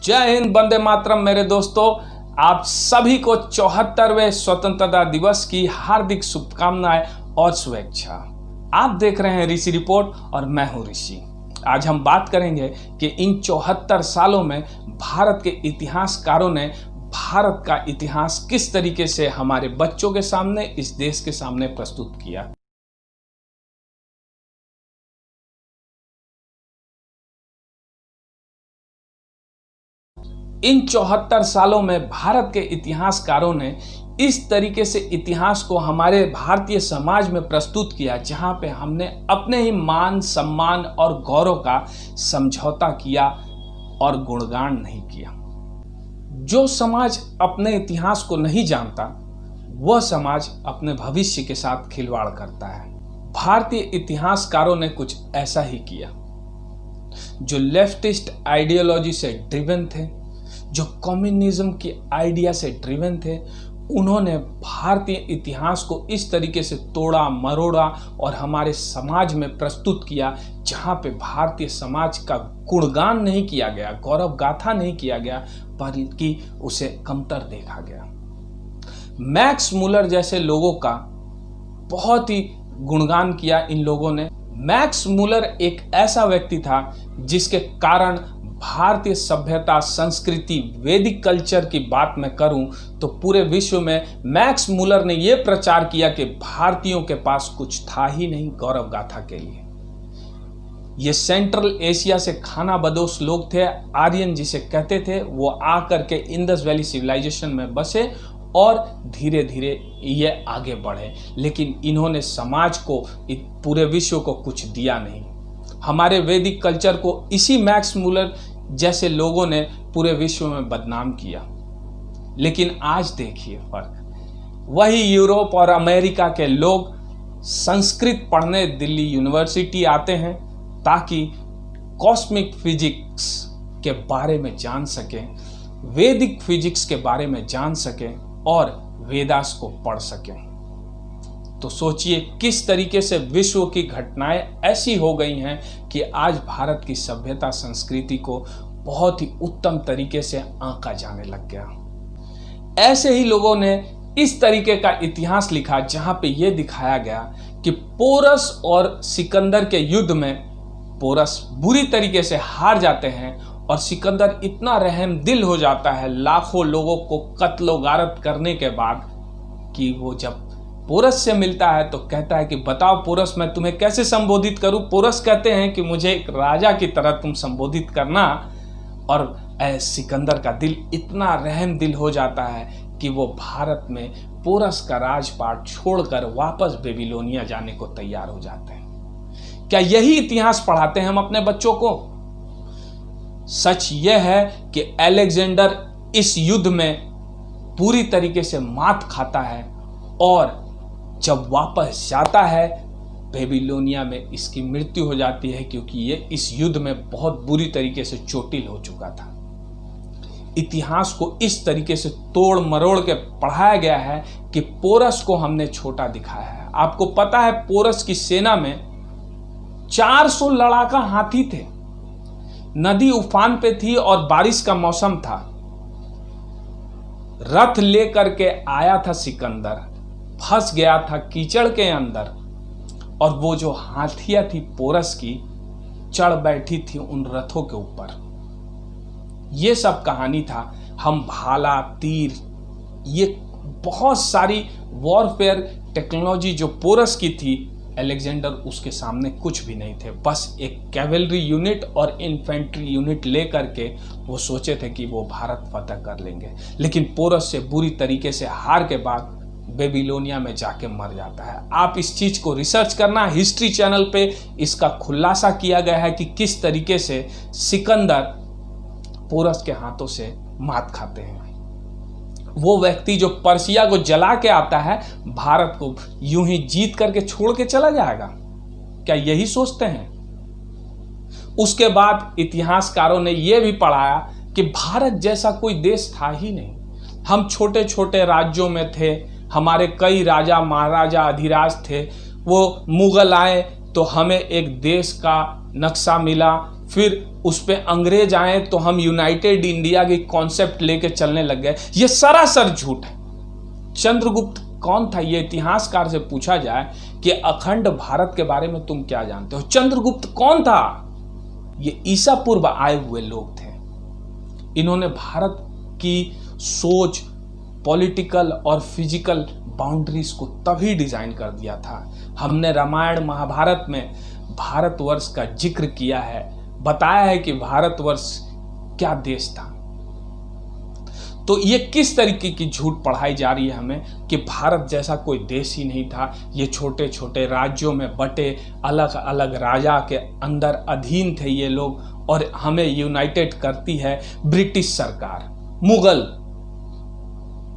जय हिंद, वंदे मातरम। मेरे दोस्तों, आप सभी को 74वें स्वतंत्रता दिवस की हार्दिक शुभकामनाएं और शुभेच्छा। आप देख रहे हैं ऋषि रिपोर्ट और मैं हूं ऋषि। आज हम बात करेंगे कि इन 74 सालों में भारत के इतिहासकारों ने भारत का इतिहास किस तरीके से हमारे बच्चों के सामने, इस देश के सामने प्रस्तुत किया। इन 74 सालों में भारत के इतिहासकारों ने इस तरीके से इतिहास को हमारे भारतीय समाज में प्रस्तुत किया, जहां पे हमने अपने ही मान, सम्मान और गौरव का समझौता किया और गुणगान नहीं किया। जो समाज अपने इतिहास को नहीं जानता, वह समाज अपने भविष्य के साथ खिलवाड़ करता है। भारतीय इतिहासकारों ने कुछ ऐसा ही किया। जो लेफ्टिस्ट आइडियोलॉजी से ड्रिवन थे, जो कम्युनिज्म की आइडिया से ड्रिवन थे, उन्होंने भारतीय इतिहास को इस तरीके से तोड़ा मरोड़ा और हमारे समाज में प्रस्तुत किया, जहां पे भारतीय समाज का गुणगान नहीं किया गया, गौरव गाथा नहीं किया गया, बल्कि उसे कमतर देखा गया। मैक्स मुलर जैसे लोगों का बहुत ही गुणगान किया इन लोगों ने। मैक्स मुलर एक ऐसा व्यक्ति था जिसके कारण भारतीय सभ्यता, संस्कृति, वैदिक कल्चर की बात मैं करूं तो पूरे विश्व में मैक्स मुलर ने यह प्रचार किया कि भारतीयों के पास कुछ था ही नहीं गौरव गाथा के लिए। ये सेंट्रल एशिया से खाना बदोश लोग थे, आर्यन जिसे कहते थे। वो आकर के इंडस वैली सिविलाइजेशन में बसे और धीरे धीरे ये आगे बढ़े, लेकिन इन्होंने समाज को, पूरे विश्व को कुछ दिया नहीं। हमारे वैदिक कल्चर को इसी मैक्स मुलर जैसे लोगों ने पूरे विश्व में बदनाम किया। लेकिन आज देखिए फर्क। वही यूरोप और अमेरिका के लोग संस्कृत पढ़ने दिल्ली यूनिवर्सिटी आते हैं ताकि कॉस्मिक फिजिक्स के बारे में जान सकें, वैदिक फिजिक्स के बारे में जान सकें और वेदास को पढ़ सकें। तो सोचिए किस तरीके से विश्व की घटनाएं ऐसी हो गई हैं कि आज भारत की सभ्यता, संस्कृति को बहुत ही उत्तम तरीके से आंका जाने लग गया। ऐसे ही लोगों ने इस तरीके का इतिहास लिखा जहां पे यह दिखाया गया कि पोरस और सिकंदर के युद्ध में पोरस बुरी तरीके से हार जाते हैं और सिकंदर इतना रहम दिल हो जाता है लाखों लोगों को कत्लो गारत करने के बाद कि वो जब पोरस से मिलता है तो कहता है कि बताओ पोरस, मैं तुम्हें कैसे संबोधित करूं। पोरस कहते हैं कि मुझे एक राजा की तरह तुम संबोधित करना। और सिकंदर का दिल इतना रहम दिल हो जाता है कि वो भारत में पोरस का राजपाट छोड़कर वापस बेबीलोनिया जाने को तैयार हो जाते हैं। क्या यही इतिहास पढ़ाते हैं हम अपने बच्चों को? सच यह है कि अलेक्जेंडर इस युद्ध में पूरी तरीके से मात खाता है और जब वापस जाता है बेबीलोनिया में इसकी मृत्यु हो जाती है, क्योंकि ये इस युद्ध में बहुत बुरी तरीके से चोटिल हो चुका था। इतिहास को इस तरीके से तोड़ मरोड़ के पढ़ाया गया है कि पोरस को हमने छोटा दिखाया है। आपको पता है पोरस की सेना में 400 लड़ाका हाथी थे। नदी उफान पे थी और बारिश का मौसम था। रथ लेकर के आया था सिकंदर, फंस गया था कीचड़ के अंदर, और वो जो हाथियां थी पोरस की चढ़ बैठी थी उन रथों के ऊपर। ये सब कहानी था। हम भाला, तीर, ये बहुत सारी वॉरफेयर टेक्नोलॉजी जो पोरस की थी, अलेक्जेंडर उसके सामने कुछ भी नहीं थे। बस एक कैवेलरी यूनिट और इन्फेंट्री यूनिट लेकर के वो सोचे थे कि वो भारत फतह कर लेंगे, लेकिन पोरस से बुरी तरीके से हार के बाद बेबीलोनिया में जाके मर जाता है। आप इस चीज को रिसर्च करना, हिस्ट्री चैनल पे इसका खुलासा किया गया है कि किस तरीके से सिकंदर पोरस के हाथों से मात खाते हैं। वो व्यक्ति जो पर्सिया को जला के आता है, भारत को यूं ही जीत करके छोड़ के चला जाएगा, क्या यही सोचते हैं? उसके बाद इतिहासकारों ने यह भी पढ़ाया कि भारत जैसा कोई देश था ही नहीं। हम छोटे छोटे राज्यों में थे, हमारे कई राजा महाराजा अधिराज थे। वो मुगल आए तो हमें एक देश का नक्शा मिला, फिर उस पे अंग्रेज आए तो हम यूनाइटेड इंडिया की कॉन्सेप्ट लेके चलने लग गए। ये सरासर झूठ है। चंद्रगुप्त कौन था? ये इतिहासकार से पूछा जाए कि अखंड भारत के बारे में तुम क्या जानते हो, चंद्रगुप्त कौन था? ये ईसा पूर्व आए हुए लोग थे। इन्होंने भारत की सोच, पॉलिटिकल और फिजिकल बाउंड्रीज को तभी डिजाइन कर दिया था। हमने रामायण महाभारत में भारतवर्ष का जिक्र किया है, बताया है कि भारतवर्ष क्या देश था। तो ये किस तरीके की झूठ पढ़ाई जा रही है हमें कि भारत जैसा कोई देश ही नहीं था, ये छोटे छोटे राज्यों में बटे अलग अलग राजा के अंदर अधीन थे ये लोग, और हमें यूनाइटेड करती है ब्रिटिश सरकार, मुगल,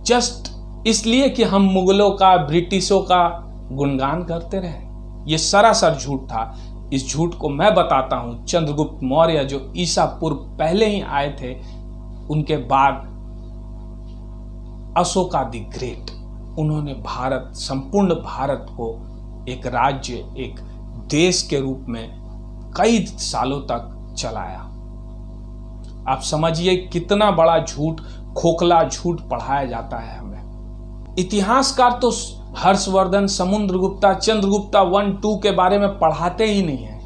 जस्ट इसलिए कि हम मुगलों का, ब्रिटिशों का गुणगान करते रहे। ये सरासर झूठ था। इस झूठ को मैं बताता हूं। चंद्रगुप्त मौर्य जो ईसा पूर्व पहले ही आए थे, उनके बाद अशोका द ग्रेट, उन्होंने भारत, संपूर्ण भारत को एक राज्य, एक देश के रूप में कई सालों तक चलाया। आप समझिए कितना बड़ा झूठ, खोखला झूठ पढ़ाया जाता है हमें। इतिहासकार तो हर्षवर्धन, समुद्रगुप्ता, चंद्रगुप्ता 1, 2 के बारे में पढ़ाते ही नहीं है।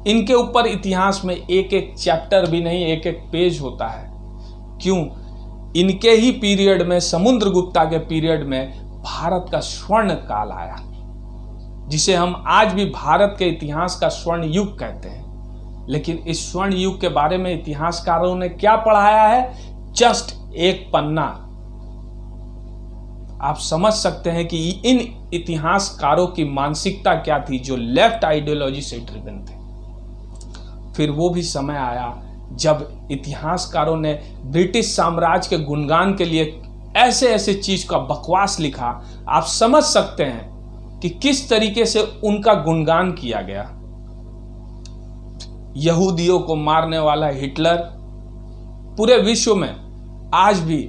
इनके ऊपर इतिहास में एक एक चैप्टर भी नहीं, एक एक पेज होता है। क्यों? इनके ही पीरियड में, समुद्रगुप्ता के पीरियड में भारत का स्वर्ण काल आया, जिसे हम आज भी भारत के इतिहास का स्वर्ण युग कहते हैं। लेकिन इस स्वर्ण युग के बारे में इतिहासकारों ने क्या पढ़ाया है? जस्ट एक पन्ना। आप समझ सकते हैं कि इन इतिहासकारों की मानसिकता क्या थी, जो लेफ्ट आइडियोलॉजी से ड्रिवन थे। फिर वो भी समय आया जब इतिहासकारों ने ब्रिटिश साम्राज्य के गुणगान के लिए ऐसे ऐसे चीज का बकवास लिखा। आप समझ सकते हैं कि किस तरीके से उनका गुणगान किया गया। यहूदियों को मारने वाला हिटलर, पूरे विश्व में आज भी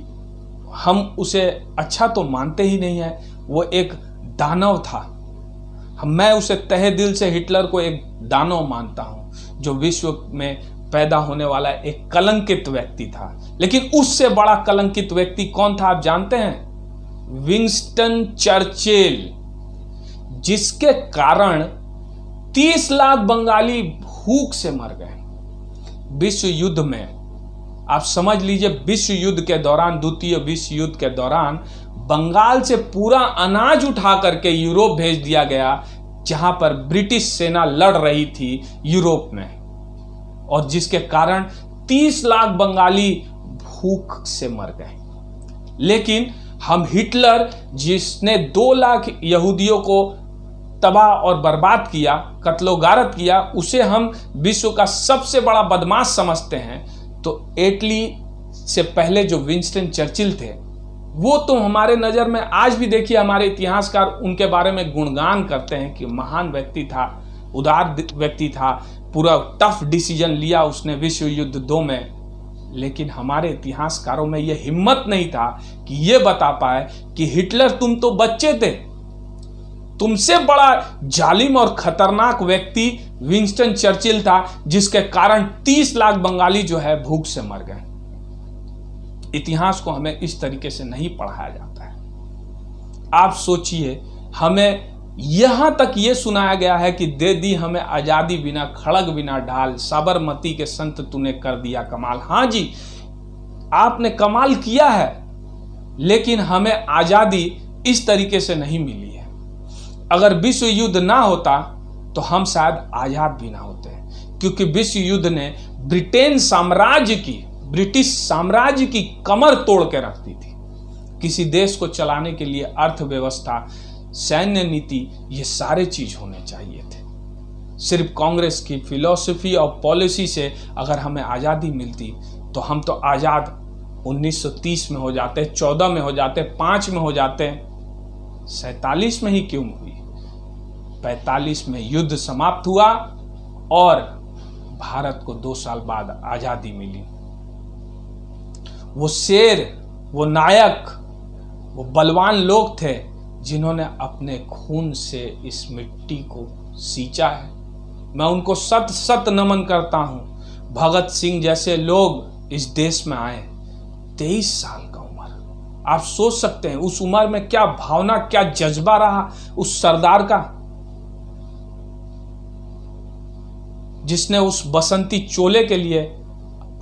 हम उसे अच्छा तो मानते ही नहीं है। वो एक दानव था। मैं उसे तहे दिल से, हिटलर को एक दानव मानता हूं, जो विश्व में पैदा होने वाला एक कलंकित व्यक्ति था। लेकिन उससे बड़ा कलंकित व्यक्ति कौन था आप जानते हैं? विंस्टन चर्चिल, जिसके कारण 30 लाख बंगाली भूख से मर गए विश्व युद्ध में। आप समझ लीजिए, विश्व युद्ध के दौरान, द्वितीय विश्व युद्ध के दौरान बंगाल से पूरा अनाज उठा करके यूरोप भेज दिया गया, जहां पर ब्रिटिश सेना लड़ रही थी यूरोप में, और जिसके कारण 30 लाख बंगाली भूख से मर गए। लेकिन हम हिटलर, जिसने 2 लाख यहूदियों को तबाह और बर्बाद किया, कत्लो गारत किया, उसे हम विश्व का सबसे बड़ा बदमाश समझते हैं। तो इटली से पहले जो विंस्टन चर्चिल थे, वो तो हमारे नज़र में आज भी देखिए, हमारे इतिहासकार उनके बारे में गुणगान करते हैं कि महान व्यक्ति था, उदार व्यक्ति था, पूरा टफ डिसीजन लिया उसने विश्व युद्ध 2 में। लेकिन हमारे इतिहासकारों में यह हिम्मत नहीं था कि यह बता पाए कि हिटलर, तुम तो बच्चे थे, तुमसे बड़ा जालिम और खतरनाक व्यक्ति विंस्टन चर्चिल था, जिसके कारण 30 लाख बंगाली जो है भूख से मर गए। इतिहास को हमें इस तरीके से नहीं पढ़ाया जाता है। आप सोचिए, हमें यहां तक यह सुनाया गया है कि दे दी हमें आजादी बिना खड़ग बिना ढाल, साबरमती के संत तूने कर दिया कमाल। हां जी, आपने कमाल किया है, लेकिन हमें आजादी इस तरीके से नहीं मिली है। अगर विश्व युद्ध ना होता तो हम शायद आजाद भी ना होते, क्योंकि विश्व युद्ध ने ब्रिटिश साम्राज्य की कमर तोड़ के रख दी थी। किसी देश को चलाने के लिए अर्थव्यवस्था, सैन्य नीति, ये सारे चीज होने चाहिए थे। सिर्फ कांग्रेस की फिलॉसफी और पॉलिसी से अगर हमें आजादी मिलती तो हम तो आजाद 1930 में हो जाते, 14 में हो जाते, 5 में हो जाते, 47 में ही क्यों हुई? 45 में युद्ध समाप्त हुआ और भारत को 2 साल बाद आजादी मिली। वो शेर, वो नायक, वो बलवान लोग थे जिन्होंने अपने खून से इस मिट्टी को सींचा है। मैं उनको सत सत नमन करता हूं। भगत सिंह जैसे लोग इस देश में आए। 23 साल का उम्र, आप सोच सकते हैं उस उम्र में क्या भावना, क्या जज्बा रहा उस सरदार का, जिसने उस बसंती चोले के लिए,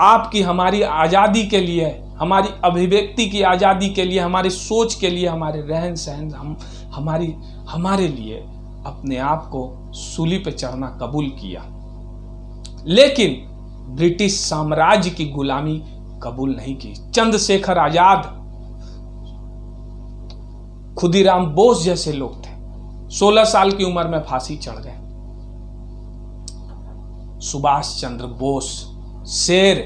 आपकी हमारी आज़ादी के लिए, हमारी अभिव्यक्ति की आज़ादी के लिए, हमारी सोच के लिए, हमारे रहन सहन, हमारे लिए अपने आप को सूली पे चढ़ना कबूल किया। लेकिन ब्रिटिश साम्राज्य की गुलामी कबूल नहीं की। चंद्रशेखर आजाद, खुदीराम बोस जैसे लोग थे, 16 साल की उम्र में फांसी चढ़ गए। सुभाष चंद्र बोस, शेर,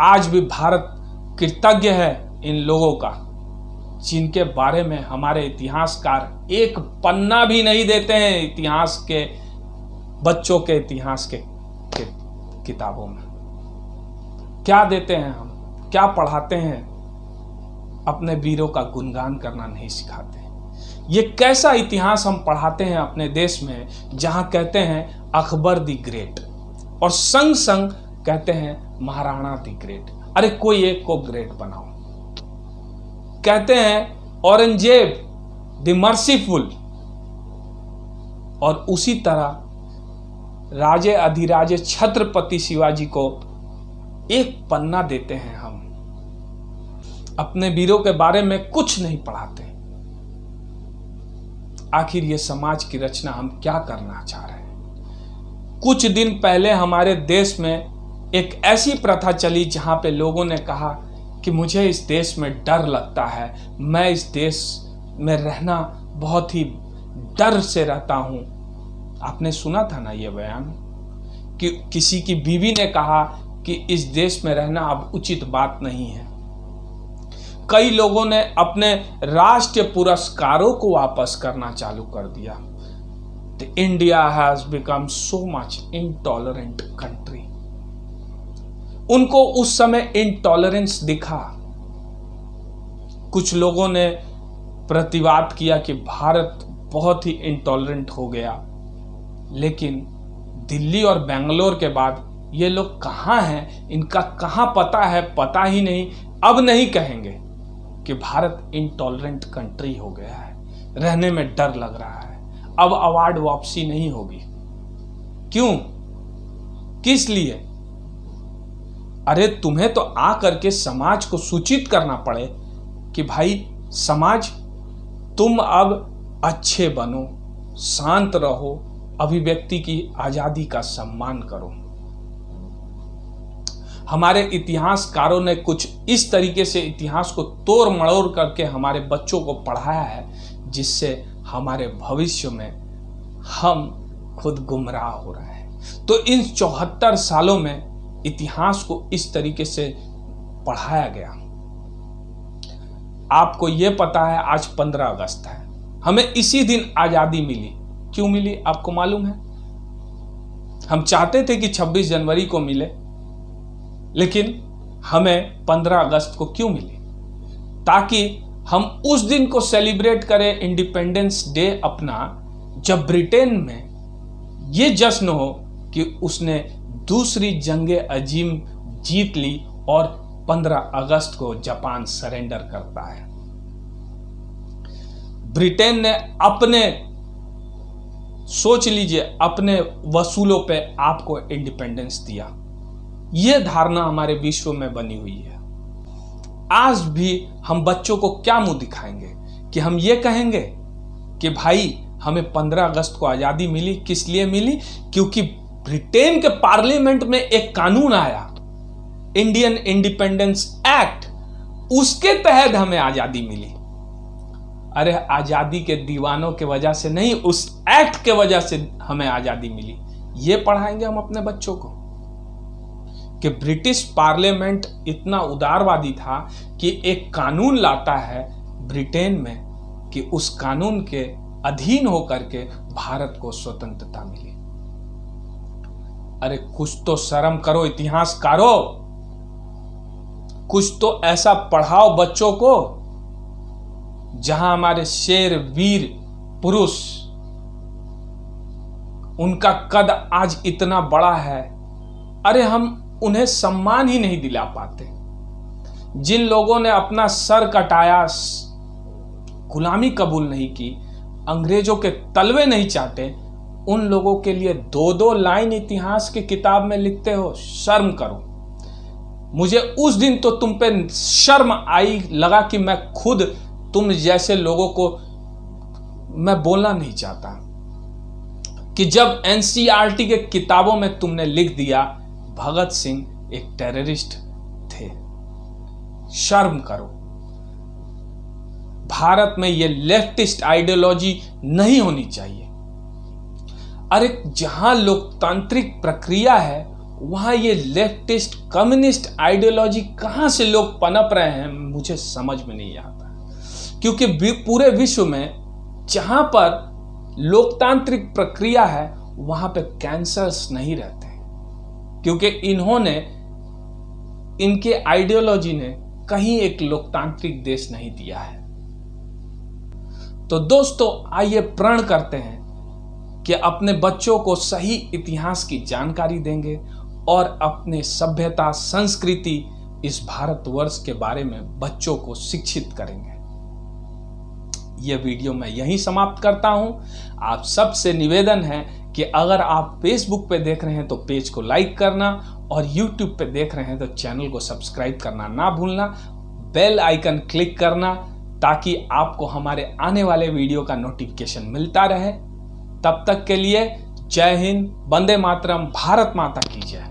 आज भी भारत कृतज्ञ है इन लोगों का, जिनके बारे में हमारे इतिहासकार एक पन्ना भी नहीं देते हैं इतिहास के, बच्चों के इतिहास के किताबों में। क्या देते हैं हम, क्या पढ़ाते हैं? अपने वीरों का गुणगान करना नहीं सिखाते। ये कैसा इतिहास हम पढ़ाते हैं अपने देश में, जहां कहते हैं अकबर द ग्रेट और संग संग कहते हैं महाराणा द ग्रेट। अरे कोई एक को ग्रेट बनाओ। कहते हैं औरंगजेब द मर्सीफुल, और उसी तरह राजे अधिराजे छत्रपति शिवाजी को एक पन्ना देते हैं हम। अपने वीरों के बारे में कुछ नहीं पढ़ाते। आखिर ये समाज की रचना हम क्या करना चाह रहे हैं? कुछ दिन पहले हमारे देश में एक ऐसी प्रथा चली जहां पे लोगों ने कहा कि मुझे इस देश में डर लगता है, मैं इस देश में रहना बहुत ही डर से रहता हूं। आपने सुना था ना ये बयान कि किसी की बीवी ने कहा कि इस देश में रहना अब उचित बात नहीं है। कई लोगों ने अपने राष्ट्रीय पुरस्कारों को वापस करना चालू कर दिया। The India has become so much intolerant country। उनको उस समय इंटॉलरेंस दिखा। कुछ लोगों ने प्रतिवाद किया कि भारत बहुत ही इंटॉलरेंट हो गया, लेकिन दिल्ली और बेंगलोर के बाद ये लोग कहाँ हैं, इनका कहाँ पता है, पता ही नहीं। अब नहीं कहेंगे कि भारत इंटॉलरेंट कंट्री हो गया है, रहने में डर लग रहा है, अब अवार्ड वापसी नहीं होगी। क्यों, किस लिए? अरे तुम्हें तो आ करके समाज को सूचित करना पड़े कि भाई समाज, तुम अब अच्छे बनो, शांत रहो, अभिव्यक्ति की आजादी का सम्मान करो। हमारे इतिहासकारों ने कुछ इस तरीके से इतिहास को तोड़ मड़ोड़ करके हमारे बच्चों को पढ़ाया है, जिससे हमारे भविष्य में हम खुद गुमराह हो रहे हैं। तो इन 74 सालों में इतिहास को इस तरीके से पढ़ाया गया। आपको यह पता है आज 15 अगस्त है, हमें इसी दिन आजादी मिली। क्यों मिली आपको मालूम है? हम चाहते थे कि 26 जनवरी को मिले, लेकिन हमें 15 अगस्त को क्यों मिली? ताकि हम उस दिन को सेलिब्रेट करें, इंडिपेंडेंस डे अपना, जब ब्रिटेन में ये जश्न हो कि उसने दूसरी जंगे अजीम जीत ली और 15 अगस्त को जापान सरेंडर करता है। ब्रिटेन ने अपने, सोच लीजिए, अपने वसूलों पे आपको इंडिपेंडेंस दिया। यह धारणा हमारे विश्व में बनी हुई है। आज भी हम बच्चों को क्या मुंह दिखाएंगे कि हम ये कहेंगे कि भाई हमें 15 अगस्त को आजादी मिली। किस लिए मिली? क्योंकि ब्रिटेन के पार्लियामेंट में एक कानून आया, इंडियन इंडिपेंडेंस एक्ट, उसके तहत हमें आजादी मिली। अरे आजादी के दीवानों के वजह से नहीं, उस एक्ट के वजह से हमें आजादी मिली। ये पढ़ाएंगे हम अपने बच्चों को कि ब्रिटिश पार्लियामेंट इतना उदारवादी था कि एक कानून लाता है ब्रिटेन में कि उस कानून के अधीन होकर के भारत को स्वतंत्रता मिली। अरे कुछ तो शर्म करो इतिहासकारों, कुछ तो ऐसा पढ़ाओ बच्चों को जहां हमारे शेर वीर पुरुष उनका कद आज इतना बड़ा है, अरे हम उन्हें सम्मान ही नहीं दिला पाते। जिन लोगों ने अपना सर कटाया, गुलामी कबूल नहीं की, अंग्रेजों के तलवे नहीं चाटे, उन लोगों के लिए 2-2 लाइन इतिहास की किताब में लिखते हो। शर्म करो। मुझे उस दिन तो तुम पे शर्म आई, लगा कि मैं खुद तुम जैसे लोगों को मैं बोलना नहीं चाहता, कि जब एनसीईआरटी के किताबों में तुमने लिख दिया भगत सिंह एक टेररिस्ट थे। शर्म करो। भारत में ये लेफ्टिस्ट आइडियोलॉजी नहीं होनी चाहिए। अरे जहां लोकतांत्रिक प्रक्रिया है वहां ये लेफ्टिस्ट कम्युनिस्ट आइडियोलॉजी कहां से लोग पनप रहे हैं, मुझे समझ में नहीं आता। क्योंकि पूरे विश्व में जहां पर लोकतांत्रिक प्रक्रिया है वहां पे कैंसर्स नहीं रहते, क्योंकि इनके आइडियोलॉजी ने कहीं एक लोकतांत्रिक देश नहीं दिया है। तो दोस्तों, आइए प्रण करते हैं कि अपने बच्चों को सही इतिहास की जानकारी देंगे और अपने सभ्यता, संस्कृति, इस भारतवर्ष के बारे में बच्चों को शिक्षित करेंगे। यह वीडियो मैं यहीं समाप्त करता हूं। आप सबसे निवेदन है कि अगर आप फेसबुक पे देख रहे हैं तो पेज को लाइक करना, और यूट्यूब पे देख रहे हैं तो चैनल को सब्सक्राइब करना ना भूलना, बेल आइकन क्लिक करना, ताकि आपको हमारे आने वाले वीडियो का नोटिफिकेशन मिलता रहे। तब तक के लिए जय हिंद, वंदे मातरम, भारत माता की जय।